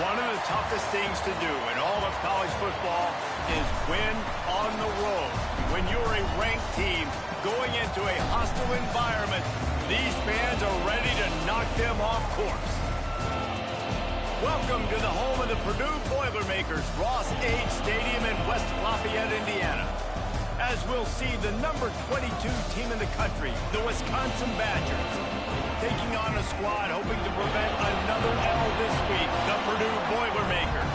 One of the toughest things to do in all of college football is win on the road. When you're a ranked team going into a hostile environment, these fans are ready to knock them off course. Welcome to the home of the Purdue Boilermakers, Ross Age Stadium in West Lafayette, Indiana. As we'll see the number 22 team in the country, the Wisconsin Badgers, taking on a squad hoping to prevent another L this week, the Purdue Boilermakers.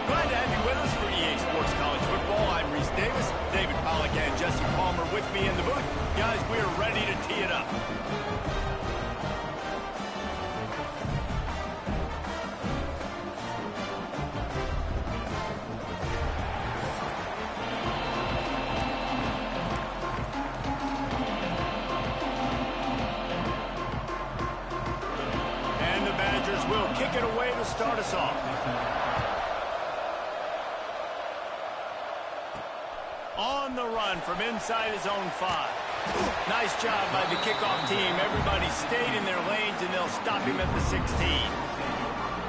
Glad to have you with us for EA Sports College Football. I'm Reese Davis, David Pollack, and Jesse Palmer with me in the booth. Guys, we are ready to tee it up. Will kick it away to start us off. On the run from inside his own 5. Nice job by the kickoff team. Everybody stayed in their lanes, and they'll stop him at the 16.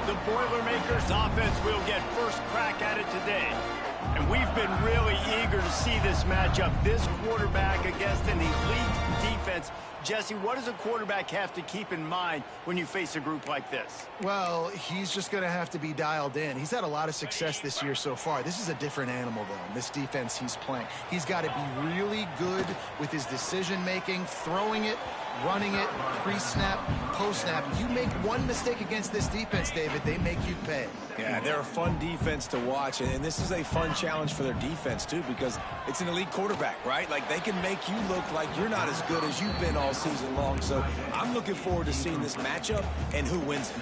The Boilermakers offense will get first crack at it today. And we've been really eager to see this matchup. This quarterback against an elite defense. Jesse, what does a quarterback have to keep in mind when you face a group like this? Well, he's just going to have to be dialed in. He's had a lot of success this year so far. This is a different animal, though, in this defense he's playing. He's got to be really good with his decision-making, throwing it, running it, pre-snap, post-snap. You make one mistake against this defense, David, they make you pay. Yeah, they're a fun defense to watch, and this is a fun challenge for their defense, too, because it's an elite quarterback, right? Like, they can make you look like you're not as good as you've been all season long, so I'm looking forward to seeing this matchup and who wins it.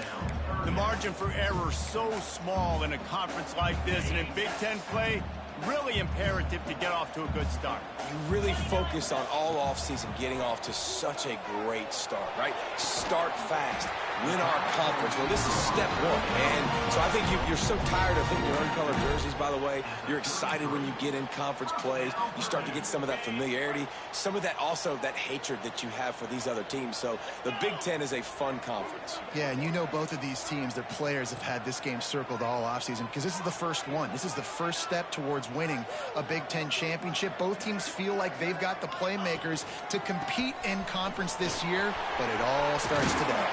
The margin for error so small in a conference like this, and in Big Ten play, really imperative to get off to a good start. You really focus on all offseason getting off to such a great start, right? Start fast, win our conference. Well, this is step one. And so I think you're so tired of hitting your own color jerseys, by the way. You're excited when you get in conference plays. You start to get some of that familiarity, some of that also that hatred that you have for these other teams. So the Big Ten is a fun conference. Yeah, and you know both of these teams, their players have had this game circled all offseason because this is the first one. This is the first step towards winning a Big Ten championship. Both teams feel like they've got the playmakers to compete in conference this year, but it all starts today.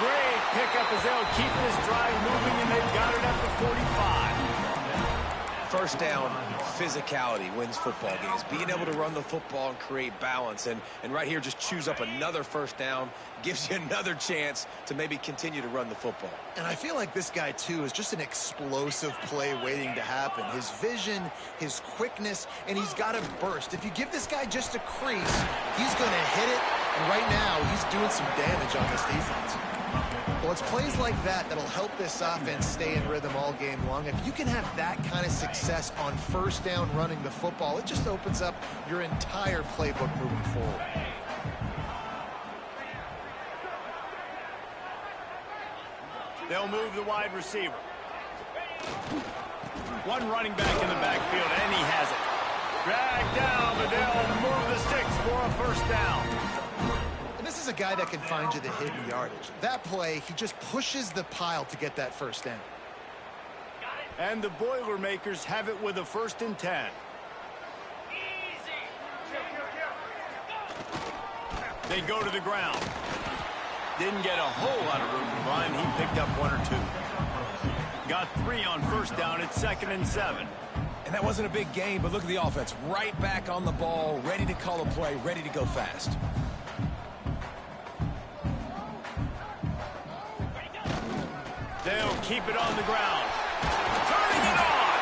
Great pickup as they'll keep this drive moving, and they've got it at the 45. First down, physicality wins football games. Being able to run the football and create balance. And right here, just choose up another first down, gives you another chance to maybe continue to run the football. And I feel like this guy, too, is just an explosive play waiting to happen. His vision, his quickness, and he's got a burst. If you give this guy just a crease, he's going to hit it. And right now, he's doing some damage on this defense. Well, it's plays like that that'll help this offense stay in rhythm all game long. If you can have that kind of success on first down running the football, it just opens up your entire playbook moving forward. They'll move the wide receiver. One running back in the backfield, and he has it. Dragged down, but they'll move the sticks for a first down. This is a guy that can find you the hidden yardage. That play, he just pushes the pile to get that first down. And the Boilermakers have it with a 1st and 10. They go to the ground. Didn't get a whole lot of room to run. He picked up 1 or 2. Got 3 on first down. It's 2nd and 7. And that wasn't a big gain, but look at the offense. Right back on the ball, ready to call a play, ready to go fast. They'll keep it on the ground. Turning it on.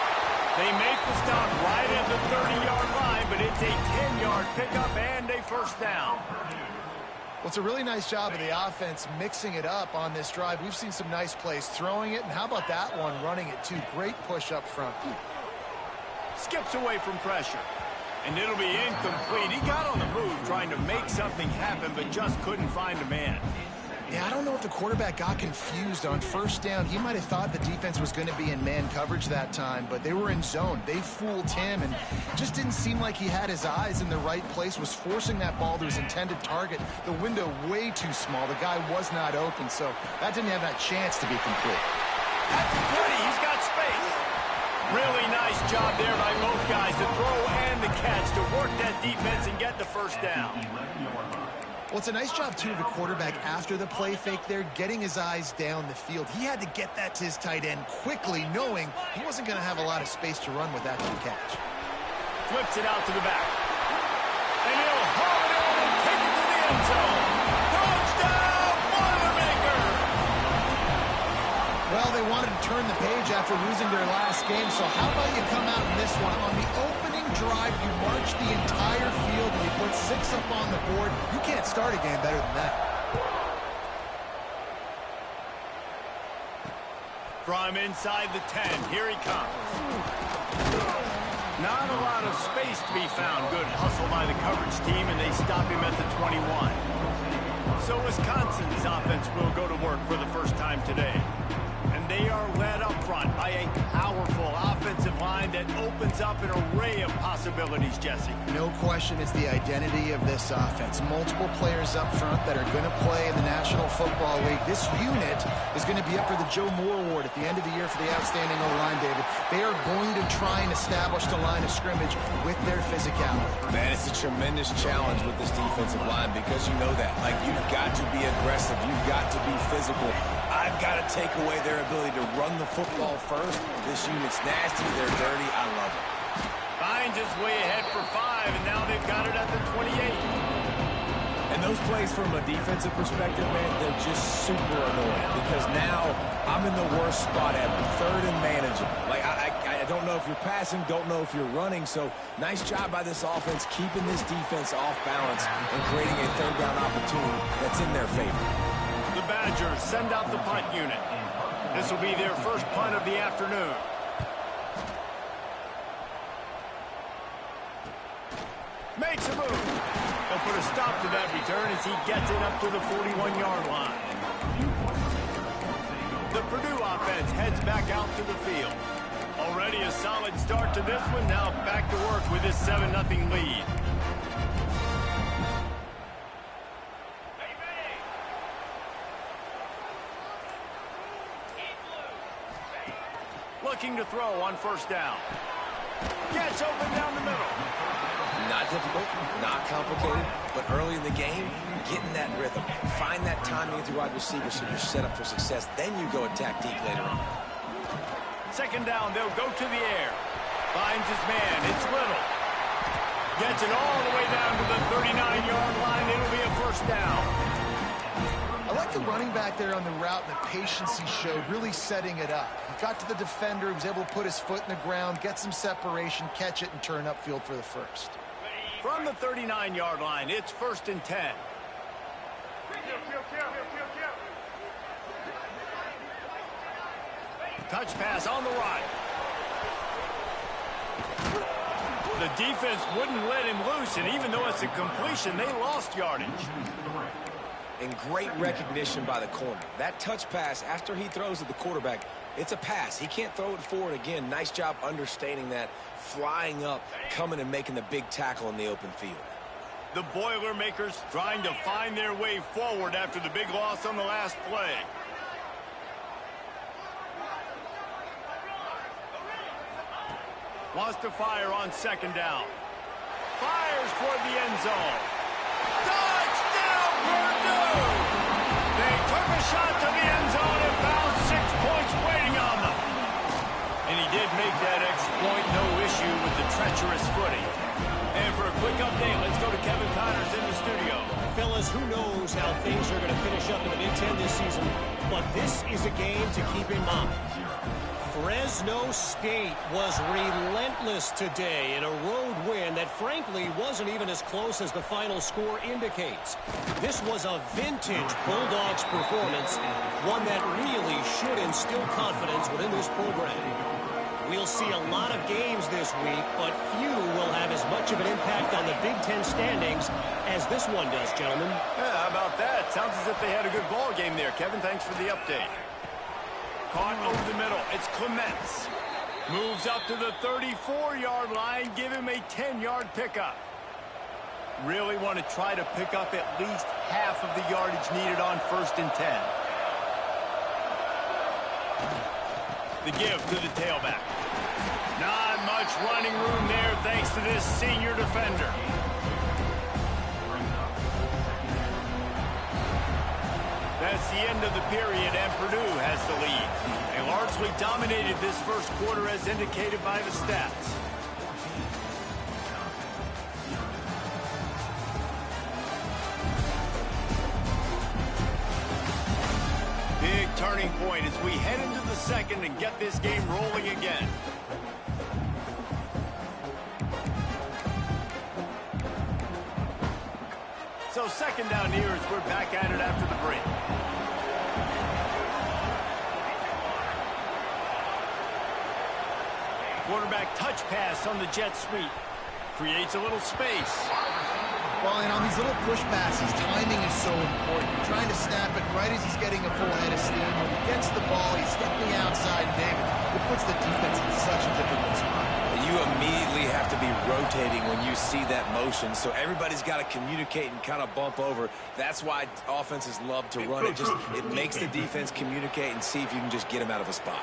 They make the stop right at the 30-yard line, but it's a 10-yard pickup and a first down. Well, it's a really nice job of the offense mixing it up on this drive. We've seen some nice plays throwing it, and how about that one running it too? Great push up front. Skips away from pressure, and it'll be incomplete. He got on the move trying to make something happen, but just couldn't find a man. Yeah, I don't know if the quarterback got confused on first down. He might have thought the defense was going to be in man coverage that time, but they were in zone. They fooled him, and just didn't seem like he had his eyes in the right place, was forcing that ball to his intended target. The window way too small. The guy was not open, so that didn't have that chance to be complete. At the 20, he's got space. Really nice job there by both guys, the throw and the catch, to work that defense and get the first down. Well, it's a nice job, too, of the quarterback after the play fake there, getting his eyes down the field. He had to get that to his tight end quickly, knowing he wasn't going to have a lot of space to run with after the catch. Flips it out to the back. And he'll haul it in and take it to the end zone. Touchdown, Boilermaker! Well, they wanted to turn the page after losing their last game, so how about you come out in this one? On the opening drive, you march the entire field and you put 6 up on the board. You can't start a game better than that. From inside the 10, here he comes. Not a lot of space to be found. Good hustle by the coverage team, and they stop him at the 21. So Wisconsin's offense will go to work for the first time today. And they are led up front by a powerful offensive line that opens up an array of possibilities, Jesse. No question, it's the identity of this offense. Multiple players up front that are going to play in the National Football League. This unit is going to be up for the Joe Moore Award at the end of the year for the outstanding O-line, David. They are going to try and establish the line of scrimmage with their physicality. Man, it's a tremendous challenge with this defensive line because you know that. Like, you've got to be aggressive. You've got to be physical. I've got to take away their ability to run the football first. This unit's nasty. They're dirty. I love it. Finds his way ahead for 5, and now they've got it at the 28. And those plays from a defensive perspective, man, they're just super annoying because now I'm in the worst spot ever. Third and manageable. Like, I don't know if you're passing, don't know if you're running. So nice job by this offense keeping this defense off balance and creating a third down opportunity that's in their favor. The Badgers send out the punt unit. This will be their first punt of the afternoon. Makes a move. They'll put a stop to that return as he gets it up to the 41-yard line. The Purdue offense heads back out to the field. Already a solid start to this one. Now back to work with this 7-0 lead. Looking to throw on first down. Gets open down the middle. Not difficult, not complicated, but early in the game, getting that rhythm. Find that timing with your wide receiver so you're set up for success. Then you go attack deep later on. Second down, they'll go to the air. Finds his man, it's Little. Gets it all the way down to the 39-yard line. It'll be a first down. I like the running back there on the route and the patience he showed, really setting it up. He got to the defender, he was able to put his foot in the ground, get some separation, catch it, and turn upfield for the first. From the 39-yard line, it's 1st and 10. Touch pass on the right. The defense wouldn't let him loose, and even though it's a completion, they lost yardage. And great recognition by the corner. That touch pass, after he throws at the quarterback, it's a pass. He can't throw it forward again. Nice job understanding that, flying up, coming and making the big tackle in the open field. The Boilermakers trying to find their way forward after the big loss on the last play. Wants to fire on second down. Fires toward the end zone. Touchdown, Purdue! They took a shot to the end zone and found 6 points waiting on them. And he did make that exploit no issue with the treacherous footing. And for a quick update, let's go to Kevin Connors in the studio. Fellas, who knows how things are going to finish up in the Big Ten this season, but this is a game to keep in mind. Fresno State was relentless today in a road win that frankly wasn't even as close as the final score indicates. This was a vintage Bulldogs performance, one that really should instill confidence within this program. We'll see a lot of games this week, but few will have as much of an impact on the Big Ten standings as this one does, gentlemen. Yeah, how about that? Sounds as if they had a good ball game there. Kevin, thanks for the update. Caught over the middle. It's Clements. Moves up to the 34-yard line. Give him a 10-yard pickup. Really want to try to pick up at least half of the yardage needed on 1st and 10. The give to the tailback. Not much running room there thanks to this senior defender. That's the end of the period, and Purdue has the lead. They largely dominated this first quarter as indicated by the stats. Big turning point as we head into the second and get this game rolling again. So second down here as we're back at it after the break. Quarterback touch pass on the jet sweep. Creates a little space. Well, and on these little push passes, timing is so important. You're trying to snap it right as he's getting a full head of steam. When he gets the ball, he's stepping outside, David. It puts the defense in such a difficult spot. You immediately have to be rotating when you see that motion, so everybody's got to communicate and kind of bump over. That's why offenses love to run it. It makes the defense communicate and see if you can just get him out of a spot.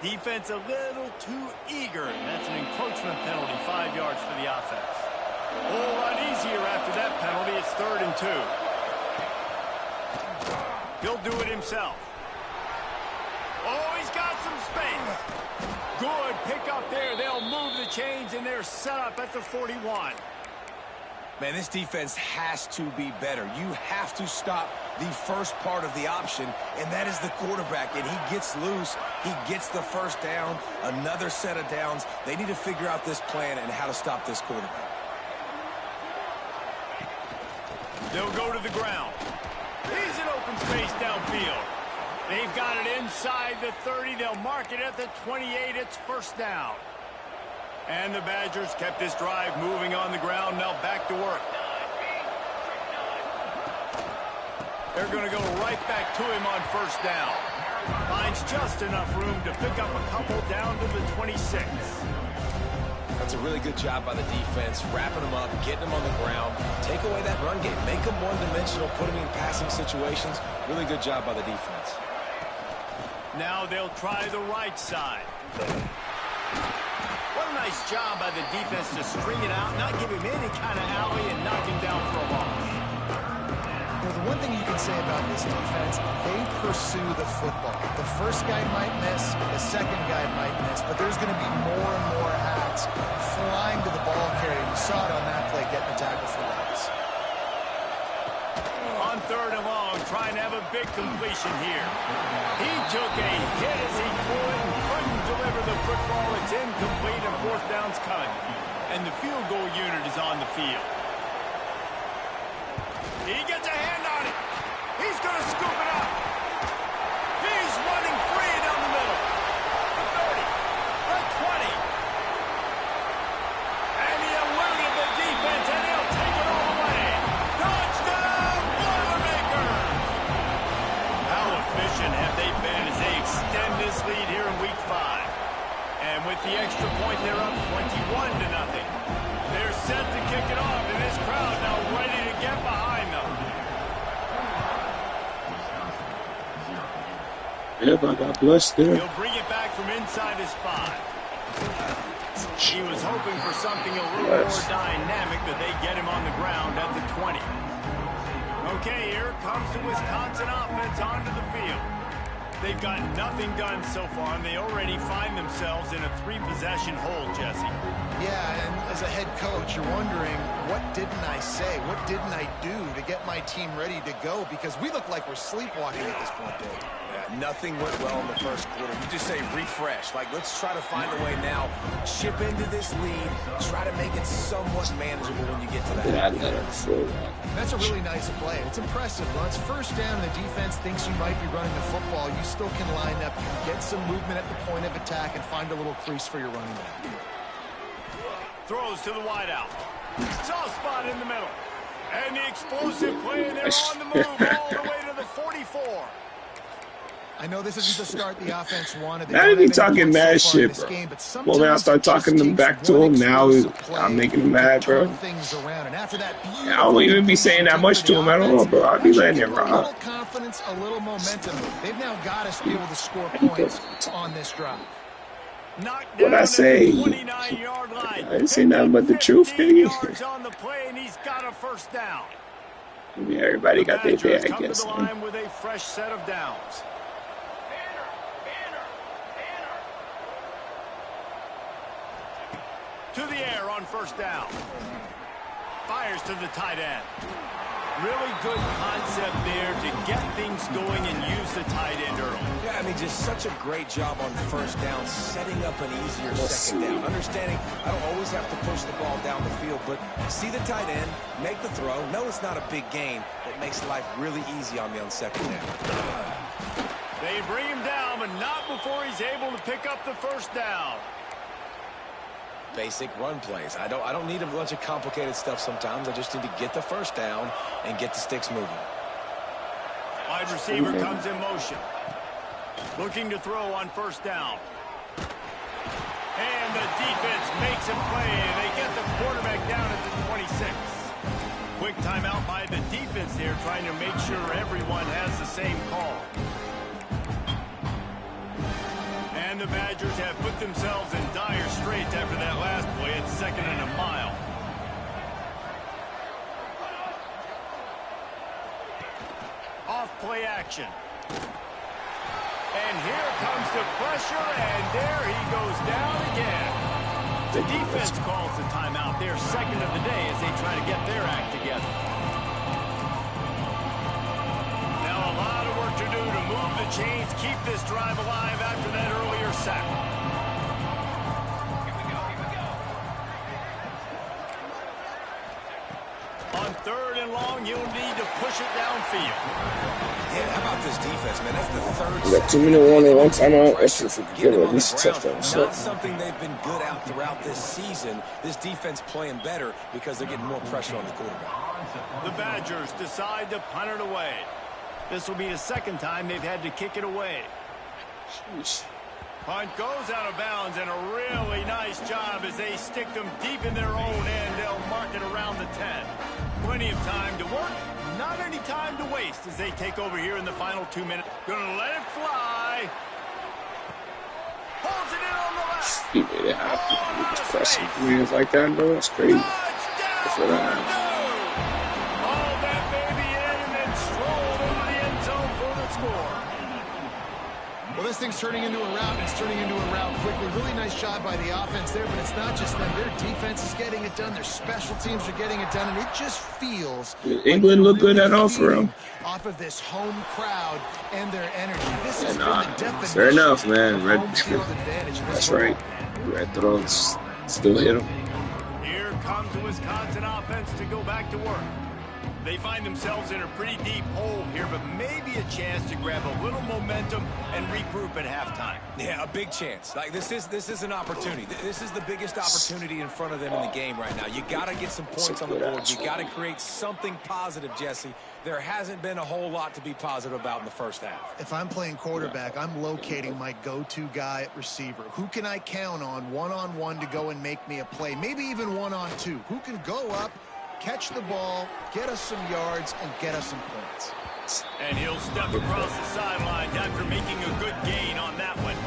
Defense a little too eager. That's an encroachment penalty, 5 yards for the offense. A whole lot easier after that penalty. It's 3rd and 2. He'll do it himself. Oh, he's got some space. Good pick up there. They'll move the chains, and they're set up at the 41. Man, this defense has to be better. You have to stop the first part of the option, and that is the quarterback. And he gets loose. He gets the first down, another set of downs. They need to figure out this plan and how to stop this quarterback. They'll go to the ground. He's an open space downfield. They've got it inside the 30. They'll mark it at the 28. It's first down. And the Badgers kept this drive moving on the ground. Now back to work. They're going to go right back to him on first down. Finds just enough room to pick up a couple down to the 26. That's a really good job by the defense, wrapping them up, getting them on the ground, take away that run game, make them one-dimensional, put them in passing situations. Really good job by the defense. Now they'll try the right side. What a nice job by the defense to string it out, not give him any kind of alley, and knock him down for a loss. Well, the one thing you can say about this defense, they pursue the football. The first guy might miss, the second guy might miss, but there's going to be more and more hats flying to the ball carrier. You saw it on that play, getting the tackle for loss. On 3rd and long, trying to have a big completion here. He took a hit as he could and couldn't deliver the football. It's incomplete and 4th down's coming. And the field goal unit is on the field. He gets a hand on it. He's going to scoop it up. He's running free down the middle. The 30, the 20. And he eluded the defense, and he'll take it all the way. Touchdown, Boilermakers! How efficient have they been as they extend this lead here in Week 5? And with the extra point, they're up 21-0. They're set to kick it off, and this crowd now ready to get behind them. Yeah, but God bless there. He'll bring it back from inside his 5. He was hoping for something a little more dynamic, but they get him on the ground at the 20. Okay, here comes the Wisconsin offense onto the field. They've got nothing done so far, and they already find themselves in a 3-possession hole, Jesse. Yeah, and as a head coach, you're wondering, what didn't I say? What didn't I do to get my team ready to go? Because we look like we're sleepwalking at this point, Dave. Yeah, nothing went well in the first quarter. You just say refresh. Like, let's try to find a way now. Chip into this lead. Try to make it somewhat manageable when you get to that. That's a really nice play. It's impressive. Well, it's first down, and the defense thinks you might be running the football. You still can line up, get some movement at the point of attack, and find a little crease for your running back. Throws to the wideout. Soft spot in the middle. And the explosive play, and they're on the move all the way to the 44. I know this isn't the start the offense wanted. Now they be talking mad shit, bro. Well, then I start talking them back to him. Now I'm making him mad, bro. I don't even be saying that much to him at all, bro. I be letting it rock. opponents a little momentum. They've now got to be able to score points on this drive. What I say? I didn't say nothing but the truth, nigga. On the play, and he's got a first down. Yeah, everybody got their day, I guess. The line with a fresh set of downs. To the air on first down. Fires to the tight end. Really good concept there to get things going and use the tight end early. Yeah, I mean, just such a great job on first down, setting up an easier second down. Understanding I don't always have to push the ball down the field, but see the tight end, make the throw. No, it's not a big gain, but makes life really easy on me on second down. They bring him down, but not before he's able to pick up the first down. Basic run plays. I don't need a bunch of complicated stuff sometimes. I just need to get the first down and get the sticks moving. Wide receiver comes in motion. Looking to throw on first down. And the defense makes a play, and they get the quarterback down at the 26. Quick timeout by the defense here, trying to make sure everyone has the same call. And the Badgers have put themselves in dire straits after that last play. It's 2nd and a mile. Off play action. And here comes the pressure, and there he goes down again. The defense calls the timeout. Their second of the day as they try to get their act together. Now a lot of work to do to move the chains, keep this drive alive after that earlier sack. On 3rd and long, you'll need to push it downfield. Yeah, how about this defense, man? That's the third. We got 2 minute warning, 1 timeout. That's just get at least a touchdown. Not something they've been good at throughout this season. This defense playing better because they're getting more pressure on the quarterback. The Badgers decide to punt it away. This will be the second time they've had to kick it away. Jeez. Punt goes out of bounds, and a really nice job as they stick them deep in their own end. They'll mark it around the 10. Plenty of time to work, not any time to waste as they take over here in the final 2 minutes. Gonna let it fly. Holds it in on the left. He made it happen. He's pressing wheels like that, bro. That's crazy. That's what I have. Hauled that baby in and then strolled into the end zone for the score. Well, this thing's turning into a rout, and it's turning into a rout quickly. Really nice job by the offense there, but it's not just them. Their defense is getting it done. Their special teams are getting it done, and it just feels England look good at all for them. Off of this home crowd and their energy. This is the definition. Fair enough, man. Red, advantage. that's right. Red throws still hit them. Here comes the Wisconsin offense to go back to work. They find themselves in a pretty deep hole here, but maybe a chance to grab a little momentum and regroup at halftime. Yeah, a big chance. Like this is an opportunity. This is the biggest opportunity in front of them in the game right now. You got to get some points on the board. You got to create something positive, Jesse. There hasn't been a whole lot to be positive about in the first half. If I'm playing quarterback, I'm locating my go-to guy at receiver. Who can I count on one-on-one to go and make me a play? Maybe even one-on-two. Who can go up, catch the ball, get us some yards, and get us some points. And he'll step across the sidelines after making a good gain on that one.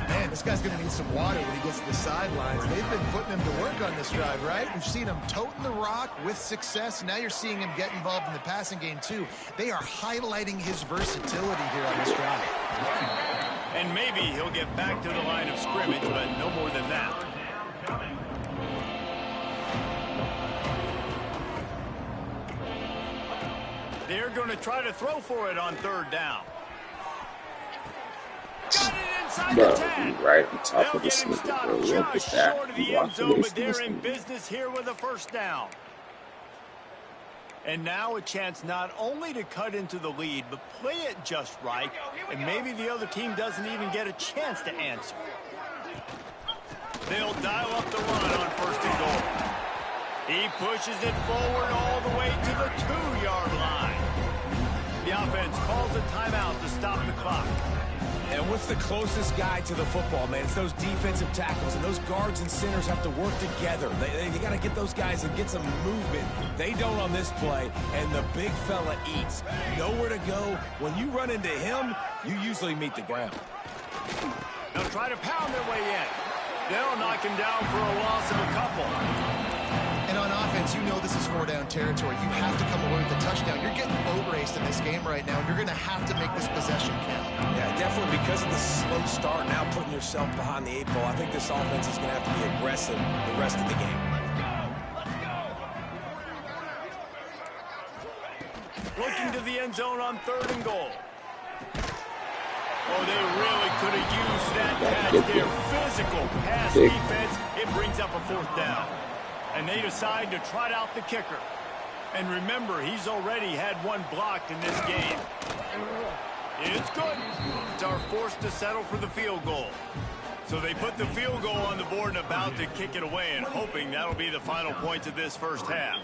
Man, this guy's going to need some water when he gets to the sidelines. They've been putting him to work on this drive, right? We've seen him toting the rock with success. Now you're seeing him get involved in the passing game, too. They are highlighting his versatility here on this drive. And maybe he'll get back to the line of scrimmage, but no more than that. They're going to try to throw for it on 3rd down. Got it inside the 10. Right on top of They'll this get him nigga, stopped bro. Look just at that. short of the end zone, but they're in business here with a first down. And now a chance not only to cut into the lead, but play it just right, and maybe the other team doesn't even get a chance to answer. They'll dial up the run on 1st and goal. He pushes it forward all the way to the 2-yard line. The offense calls a timeout to stop the clock. And what's the closest guy to the football, man? It's those defensive tackles, and those guards and centers have to work together. They got to get those guys and get some movement. They don't on this play, and the big fella eats. Nowhere to go. When you run into him, you usually meet the ground. They'll try to pound their way in. They'll knock him down for a loss of a couple. And on offense, you know this is 4-down territory. You have to come away with a touchdown. You're getting boat raced in this game right now. You're going to have to make this possession count. Yeah, definitely because of the slow start, now putting yourself behind the 8 ball. I think this offense is going to have to be aggressive the rest of the game. Looking to the end zone on 3rd and goal. Oh, they really could have used that pass there. Physical pass defense. It brings up a 4th down. And they decide to trot out the kicker. And remember, he's already had one blocked in this game. It's good. It's our forced to settle for the field goal. So they put the field goal on the board and about to kick it away, and hoping that'll be the final points of this first half.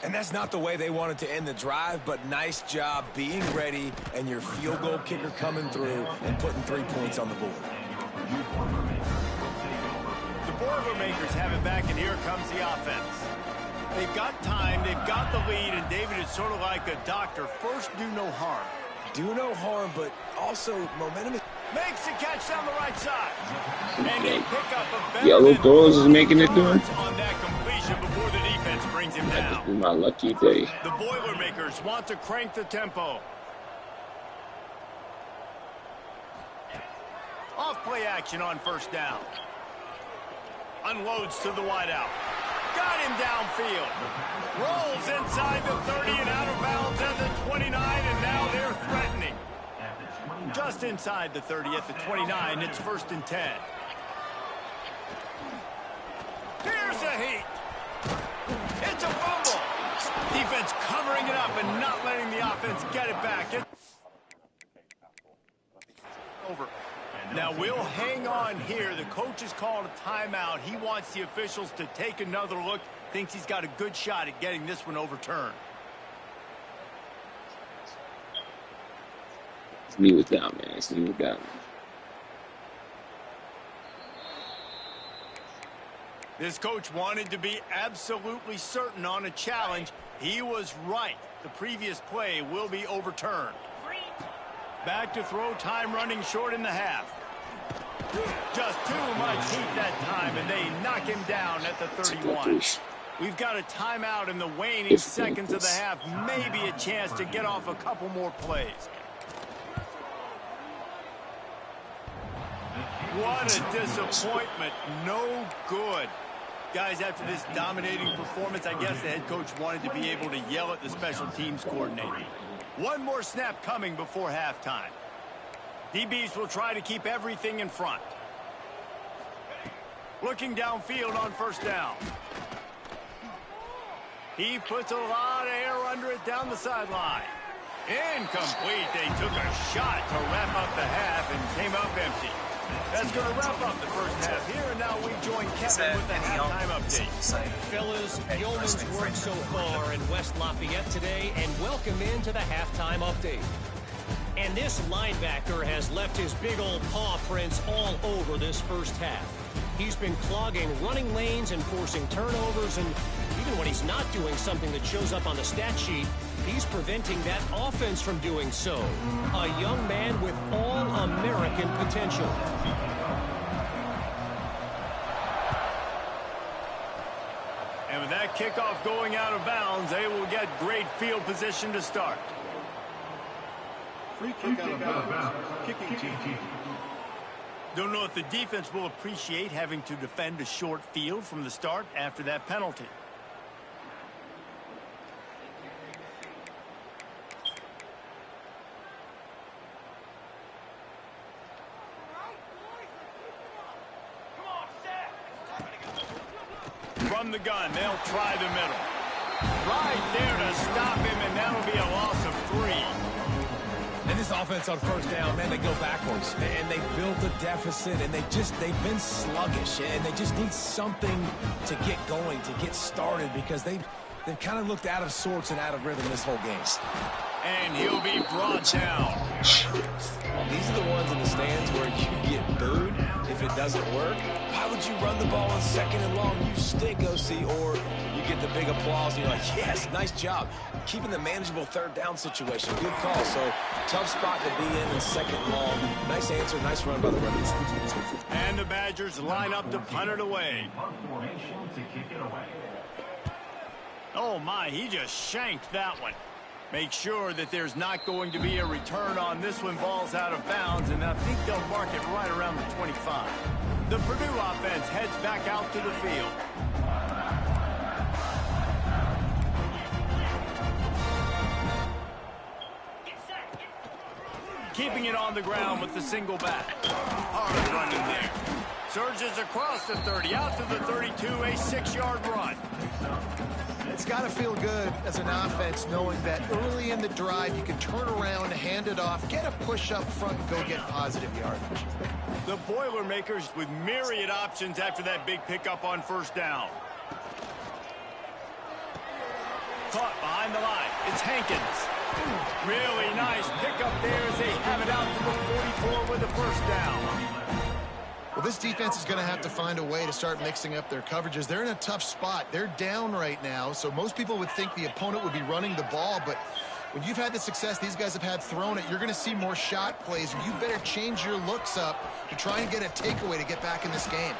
And that's not the way they wanted to end the drive, but nice job being ready and your field goal kicker coming through and putting 3 points on the board. The Boilermakers have it back, and here comes the offense. They've got time, they've got the lead, and David is sort of like a doctor. First, do no harm. Do no harm, but also momentum. Makes the catch down the right side. And they pick up a better Yellow Doors is making it through. on that completion before the defense brings him down. This is my lucky day. The Boilermakers want to crank the tempo. Off play action on 1st down. Unloads to the wideout. Got him downfield. Rolls inside the 30 and out of bounds at the 29, and now they're threatening. Just inside the 30 at the 29, it's 1st and 10. Here's a heat. It's a fumble. Defense covering it up and not letting the offense get it back. It's over. Now we'll hang on here. The coach has called a timeout. He wants the officials to take another look. Thinks he's got a good shot at getting this one overturned. Let's leave it down, man. Let's leave it down. This coach wanted to be absolutely certain on a challenge. He was right. The previous play will be overturned. Back to throw, time running short in the half. Just too much heat that time, and they knock him down at the 31. We've got a timeout in the waning seconds of the half. Maybe a chance to get off a couple more plays. What a disappointment. No good. Guys, after this dominating performance, I guess the head coach wanted to be able to yell at the special teams coordinator. One more snap coming before halftime. DBs will try to keep everything in front. Looking downfield on 1st down. He puts a lot of air under it down the sideline. Incomplete. They took a shot to wrap up the half and came up empty. That's going to wrap up the first half here, and now we join Kevin with the halftime update. Fellas, yeoman's work so far in West Lafayette today, and welcome into the halftime update. And this linebacker has left his big old paw prints all over this first half. He's been clogging running lanes and forcing turnovers, and even when he's not doing something that shows up on the stat sheet, he's preventing that offense from doing so. A young man with all-American potential. And with that kickoff going out of bounds, they will get great field position to start. Free kick out of bounds. Kicking team. Don't know if the defense will appreciate having to defend a short field from the start after that penalty. From the gun, they'll try the middle. Right there to stop him, and that'll be a loss of 3. And this offense on 1st down, man, they go backwards. And they built a deficit, and they've been sluggish. And they just need something to get going, to get started, because they've they've kind of looked out of sorts and out of rhythm this whole game. And he'll be brought down. These are the ones in the stands where you get booed if it doesn't work. Why would you run the ball on 2nd and long? You stink, OC. Or you get the big applause and you're like, yes, nice job. Keeping the manageable 3rd down situation. Good call. So tough spot to be in 2nd and long. Nice answer, nice run by the runners. And the Badgers line up to punt it away. Oh my, he just shanked that one. Make sure that there's not going to be a return on this when ball's out of bounds, and I think they'll mark it right around the 25. The Purdue offense heads back out to the field. Keeping it on the ground with the single back. Hard running there. Surges across the 30, out to the 32, a 6-yard run. It's got to feel good as an offense knowing that early in the drive you can turn around, hand it off, get a push up front, and go get positive yardage. The Boilermakers with myriad options after that big pickup on 1st down. Caught behind the line. It's Hankins. Really nice pickup there as they have it out to the 44 with the 1st down. Well, this defense is going to have to find a way to start mixing up their coverages. They're in a tough spot. They're down right now, so most people would think the opponent would be running the ball, but when you've had the success these guys have had throwing it, you're going to see more shot plays, and you better change your looks up to try and get a takeaway to get back in this game.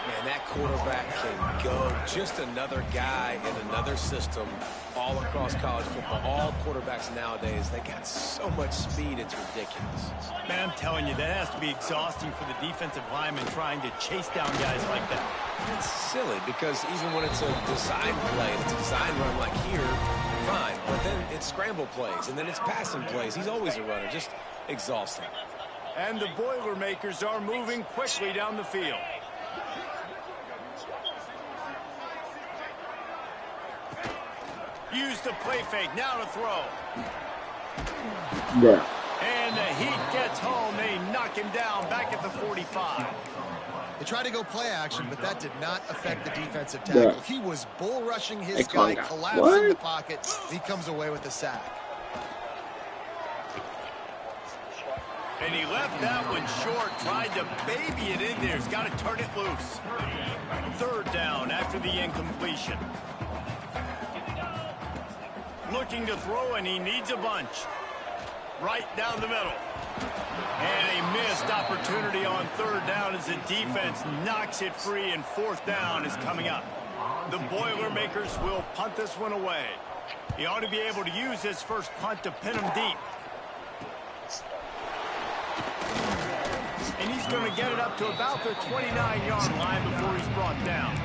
Man, that quarterback can go. Just another guy in another system all across college football. All quarterbacks nowadays, they got so much speed, it's ridiculous. Man, I'm telling you, that has to be exhausting for the defensive lineman trying to chase down guys like that. It's silly because even when it's a design play, it's a design run like here, fine. But then it's scramble plays, and then it's passing plays. He's always a runner, just exhausting. And the Boilermakers are moving quickly down the field. Use the play fake, now to throw. Yeah. And the heat gets home. They knock him down back at the 45. They tried to go play action, but that did not affect the defensive tackle. Yeah. He was bull rushing his guy, collapsing the pocket. He comes away with the sack. And he left that one short, tried to baby it in there. He's got to turn it loose. 3rd down after the incompletion. Looking to throw, and he needs a bunch. Right down the middle. And a missed opportunity on 3rd down as the defense knocks it free, and 4th down is coming up. The Boilermakers will punt this one away. He ought to be able to use his first punt to pin him deep. And he's going to get it up to about the 29-yard line before he's brought down.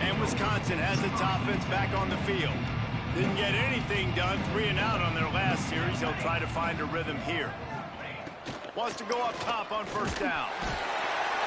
And Wisconsin has its offense back on the field. Didn't get anything done, 3 and out on their last series. They'll try to find a rhythm here. Wants to go up top on 1st down.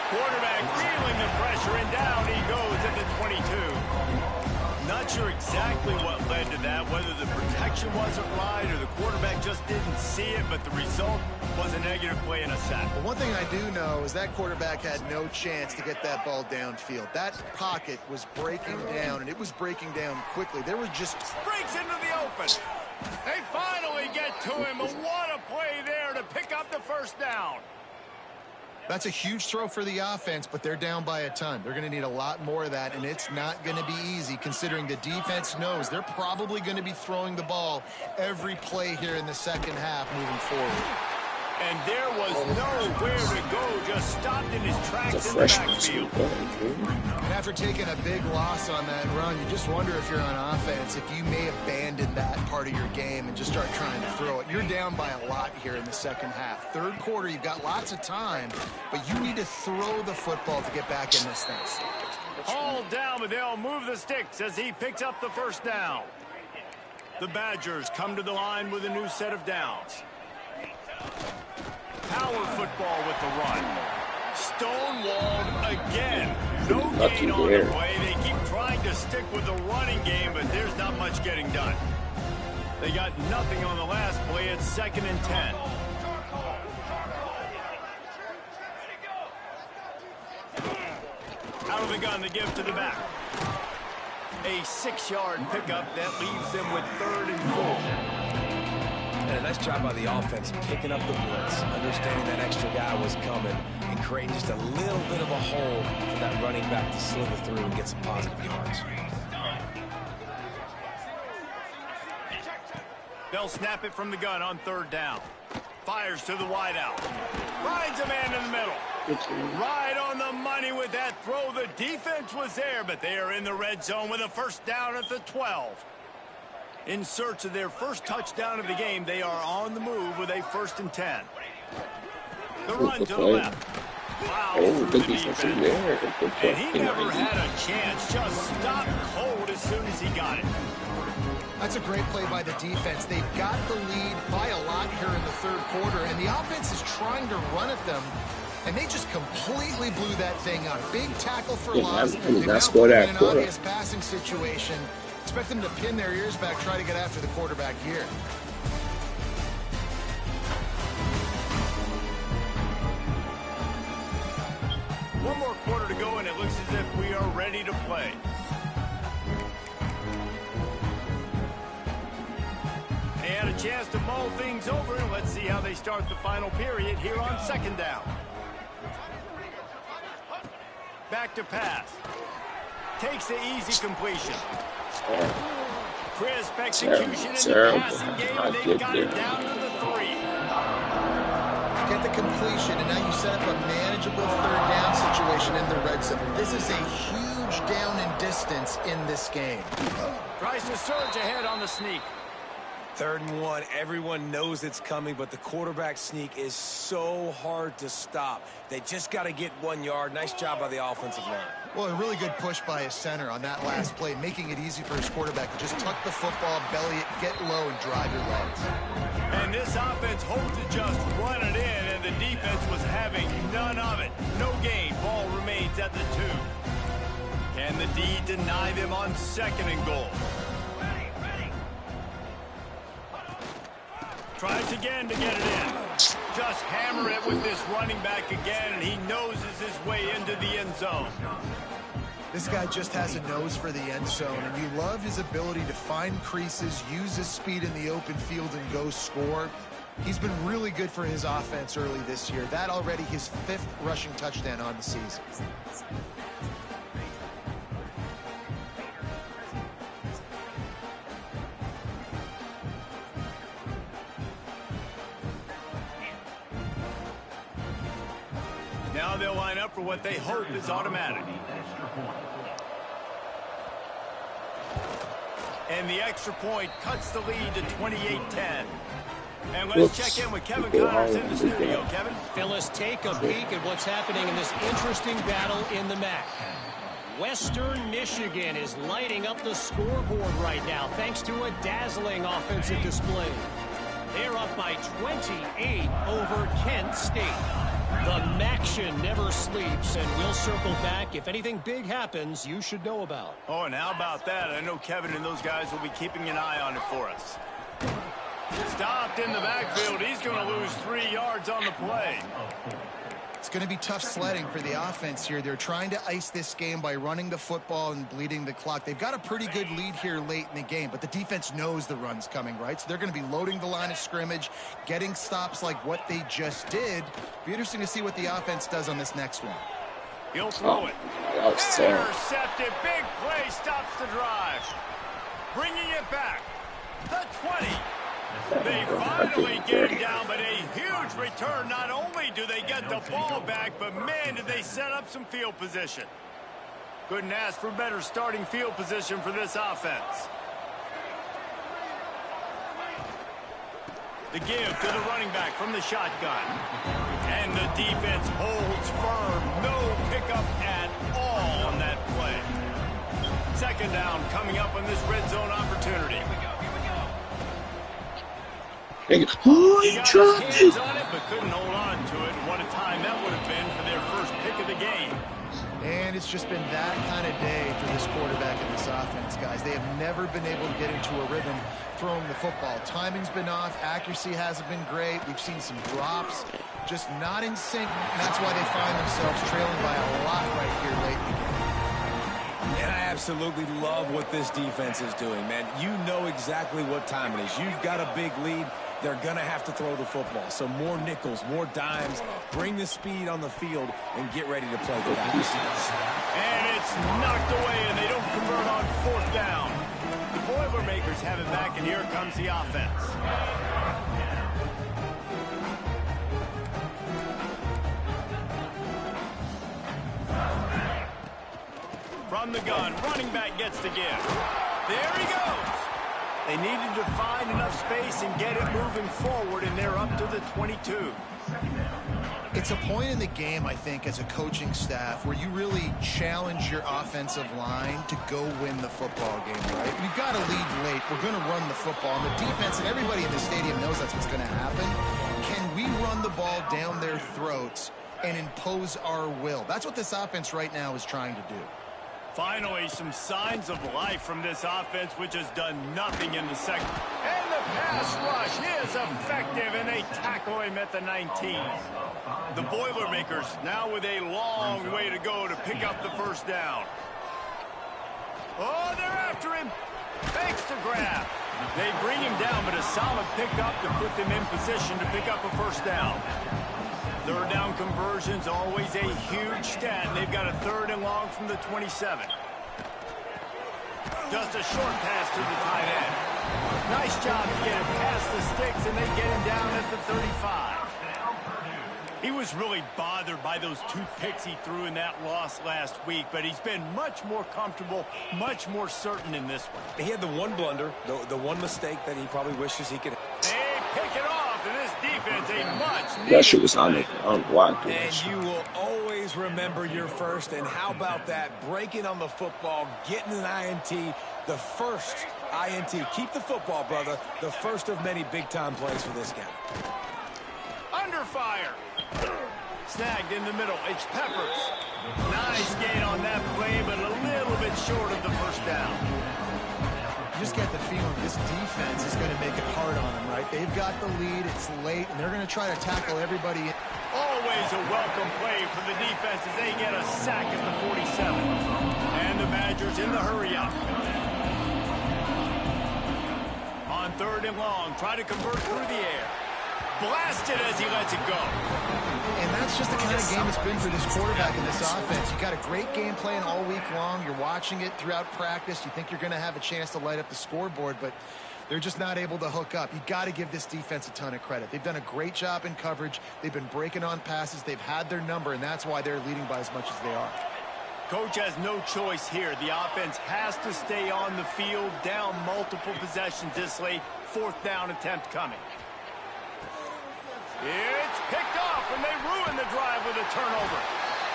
Quarterback feeling the pressure, and down he goes at the 22. Not sure exactly what led to that, whether the protection wasn't right or the quarterback just didn't see it, but the result was a negative play and a sack. But one thing I do know is that quarterback had no chance to get that ball downfield. That pocket was breaking down, and it was breaking down quickly. There was just... Breaks into the open. They finally get to him, and what a play there to pick up the 1st down. That's a huge throw for the offense, but they're down by a ton. They're going to need a lot more of that, and it's not going to be easy considering the defense knows they're probably going to be throwing the ball every play here in the 2nd half moving forward. And there was nowhere to go, just stopped in his tracks in the backfield. And after taking a big loss on that run, you just wonder if you're on offense, if you may abandon that part of your game and just start trying to throw it. You're down by a lot here in the 2nd half. 3rd quarter, you've got lots of time, but you need to throw the football to get back in this thing. Hauled down, but they'll move the sticks as he picks up the 1st down. The Badgers come to the line with a new set of downs. Power football with the run. Stonewalled again. No gain on the play. They keep trying to stick with the running game, but there's not much getting done. They got nothing on the last play. It's 2nd and 10. Out of the gun, they give to the back. A 6-yard pickup that leaves them with 3rd and 4. And a nice job by the offense picking up the blitz, understanding that extra guy was coming, and creating just a little bit of a hole for that running back to slither through and get some positive yards. They'll snap it from the gun on 3rd down. Fires to the wideout. Finds a man in the middle. Right on the money with that throw. The defense was there, but they are in the red zone with a 1st down at the 12. In search of their first touchdown of the game, they are on the move with a 1st and 10. The run to the left. Wow, through the defense. And he never had a chance. Just stopped cold as soon as he got it. That's a great play by the defense. They've got the lead by a lot here in the 3rd quarter, and the offense is trying to run at them, and they just completely blew that thing up. Big tackle for loss. They now put in an obvious passing situation. Expect them to pin their ears back, try to get after the quarterback here. One more quarter to go, and it looks as if we are ready to play. They had a chance to mull things over. Let's see how they start the final period here on 2nd down. Back to pass. Takes the easy completion. Crisp execution in the passing game, and they've got it down to the 3. Get the completion, and now you set up a manageable 3rd down situation in the red zone. This is a huge down in distance in this game. Tries to surge ahead on the sneak. 3rd and 1. Everyone knows it's coming, but the quarterback sneak is so hard to stop. They just got to get 1 yard. Nice job by the offensive line. Well, a really good push by his center on that last play, making it easy for his quarterback to just tuck the football, belly it, get low, and drive your legs. And this offense hoped to just run it in, and the defense was having none of it. No gain. Ball remains at the 2. Can the D deny them on 2nd and goal? Tries again to get it in. Just hammer it with this running back again, and he noses his way into the end zone. This guy just has a nose for the end zone, and you love his ability to find creases, use his speed in the open field, and go score. He's been really good for his offense early this year. That already his 5th rushing touchdown on the season. Now they'll line up for what they hope is automatic. And the extra point cuts the lead to 28-10. And let's check in with Kevin Connors in the studio. Kevin? Phyllis, take a peek at what's happening in this interesting battle in the MAC. Western Michigan is lighting up the scoreboard right now thanks to a dazzling offensive display. They're up by 28 over Kent State. The Maction never sleeps, and we'll circle back. If anything big happens, you should know about. Oh, and how about that? I know Kevin and those guys will be keeping an eye on it for us. Stopped in the backfield. He's going to lose 3 yards on the play. It's going to be tough sledding for the offense here. They're trying to ice this game by running the football and bleeding the clock. They've got a pretty good lead here late in the game, but the defense knows the run's coming, right? So they're going to be loading the line of scrimmage, getting stops like what they just did. Be interesting to see what the offense does on this next one. He'll throw it. Intercepted. Big play. Stops the drive. Bringing it back. The 20. They finally get him down, but a huge return. Not only do they get the ball back, but man, did they set up some field position. Couldn't ask for better starting field position for this offense. The give to the running back from the shotgun. And the defense holds firm. No pickup at all on that play. 2nd down coming up on this red zone opportunity. He dropped it. On it, but couldn't hold on to it. What a time that would have been for their first pick of the game. And it's just been that kind of day for this quarterback and this offense, guys. They have never been able to get into a rhythm throwing the football. Timing's been off. Accuracy hasn't been great. We've seen some drops. Just not in sync. And that's why they find themselves trailing by a lot right here late in the game. And I have absolutely love what this defense is doing, man. You know exactly what time it is. You've got a big lead. They're going to have to throw the football. So more nickels, more dimes, bring the speed on the field, and get ready to play the back. And it's knocked away, and they don't convert on 4th down. The Boilermakers have it back, and here comes the offense. From the gun, running back gets the give. There he goes. They needed to find enough space and get it moving forward, and they're up to the 22. It's a point in the game, I think, as a coaching staff where you really challenge your offensive line to go win the football game, right? We've got to lead late. We're going to run the football. And the defense and everybody in the stadium knows that's what's going to happen. Can we run the ball down their throats and impose our will? That's what this offense right now is trying to do. Finally, some signs of life from this offense, which has done nothing in the second. And the pass rush is effective, and they tackle him at the 19. The Boilermakers now with a long way to go to pick up the 1st down. Oh, they're after him. Fakes to grab. They bring him down, but a solid pickup to put them in position to pick up a 1st down. 3rd down conversions, always a huge stat. They've got a 3rd and long from the 27. Just a short pass to the tight end. Nice job to get it past the sticks, and they get him down at the 35. He was really bothered by those 2 picks he threw in that loss last week, but he's been much more comfortable, much more certain in this one. He had the one blunder, the one mistake that he probably wishes he could. They pick it off, and this defense a much. That shit was on the block. And you will always remember your first. And how about that? Breaking on the football, getting an INT, the first INT. Keep the football, brother. The first of many big-time plays for this guy. Under fire. Snagged in the middle. It's Peppers. Nice gain on that play, but a little bit short of the 1st down. You just get the feeling this defense is going to make it hard on them, right? They've got the lead. It's late, and they're going to try to tackle everybody. Always a welcome play for the defense as they get a sack at the 47. And the Badgers in the hurry-up. On 3rd and long, try to convert through the air. Blasted as he lets it go. And that's just the kind of game it's been for this quarterback in this offense. You got a great game plan all week long. You're watching it throughout practice. You think you're going to have a chance to light up the scoreboard, but they're just not able to hook up. You got to give this defense a ton of credit. They've done a great job in coverage. They've been breaking on passes. They've had their number, and that's why they're leading by as much as they are. Coach has no choice here. The offense has to stay on the field, down multiple possessions this late. 4th down attempt coming. It's picked off, and they ruin the drive with a turnover.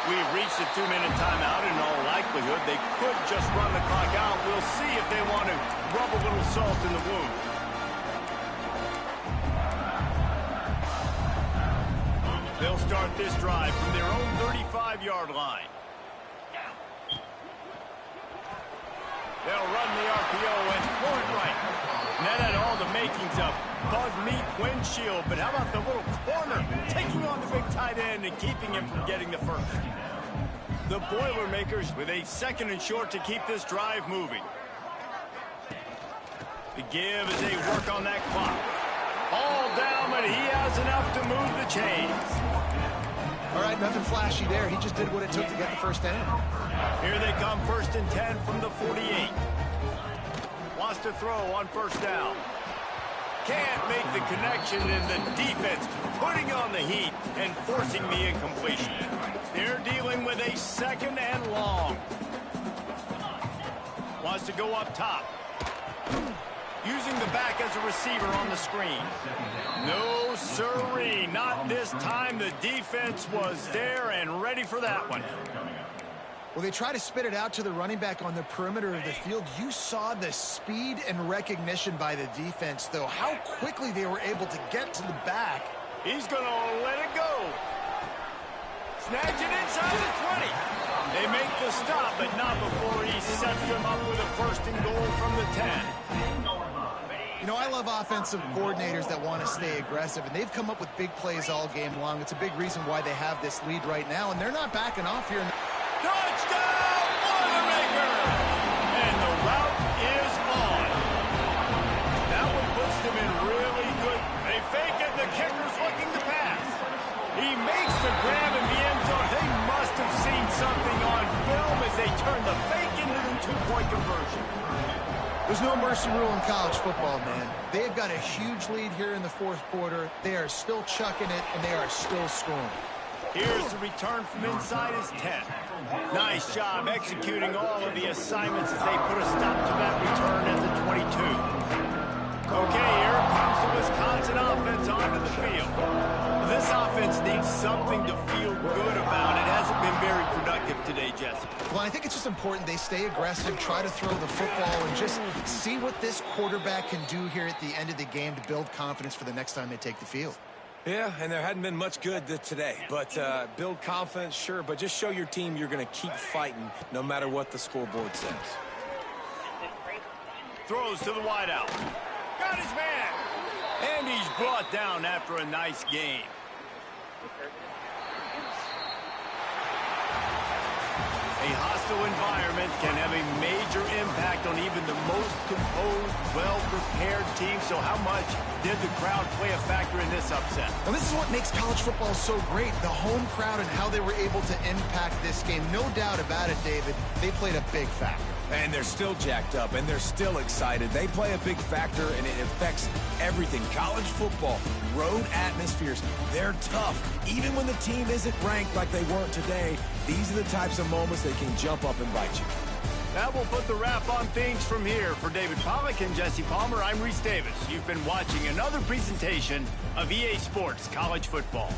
We've reached a 2-minute timeout. In all likelihood, they could just run the clock out. We'll see if they want to rub a little salt in the wound. They'll start this drive from their own 35-yard line. They'll run the RPO and throw it right. And that had all the makings of bug meat windshield, but how about the little corner taking on the big tight end and keeping him from getting the 1st? The Boilermakers with a 2nd and short to keep this drive moving. The give as they work on that clock. All down, but he has enough to move the chains. All right, nothing flashy there. He just did what it took to get the 1st down. Here they come, 1st and 10 from the 48. Wants to throw on 1st down. Can't make the connection, and the defense putting on the heat and forcing the incompletion. They're dealing with a 2nd and long. Wants to go up top. Using the back as a receiver on the screen. No siree, not this time. The defense was there and ready for that one. Well, they try to spit it out to the running back on the perimeter of the field. You saw the speed and recognition by the defense, though. How quickly they were able to get to the back. He's going to let it go. Snags it inside the 20. They make the stop, but not before he sets them up with a 1st and goal from the 10. You know, I love offensive coordinators that want to stay aggressive, and they've come up with big plays all game long. It's a big reason why they have this lead right now, and they're not backing off here. Touchdown, Boilermakers! two-point conversion. There's no mercy rule in college football, man. They've got a huge lead here in the fourth quarter. They are still chucking it, and they are still scoring. Here's the return from inside his 10. Nice job executing all of the assignments as they put a stop to that return at the 22. Okay, here comes the Wisconsin offense onto the field. This offense needs something to feel good about. It hasn't been very productive today, Jesse. Well, I think it's just important they stay aggressive, try to throw the football, and just see what this quarterback can do here at the end of the game to build confidence for the next time they take the field. Yeah, and there hadn't been much good today. But build confidence, sure, but just show your team you're going to keep fighting no matter what the scoreboard says. Throws to the wideout. Got his man. And he's brought down after a nice game. A hostile environment can have a major impact on even the most composed, well-prepared team. So how much did the crowd play a factor in this upset? Well, this is what makes college football so great, the home crowd and how they were able to impact this game. No doubt about it, David, they played a big factor. And they're still jacked up, and they're still excited. They play a big factor, and it affects everything. College football, road atmospheres, they're tough. Even when the team isn't ranked like they weren't today, these are the types of moments that can jump up and bite you. That will put the wrap on things from here. For David Pollack and Jesse Palmer, I'm Reese Davis. You've been watching another presentation of EA Sports College Football.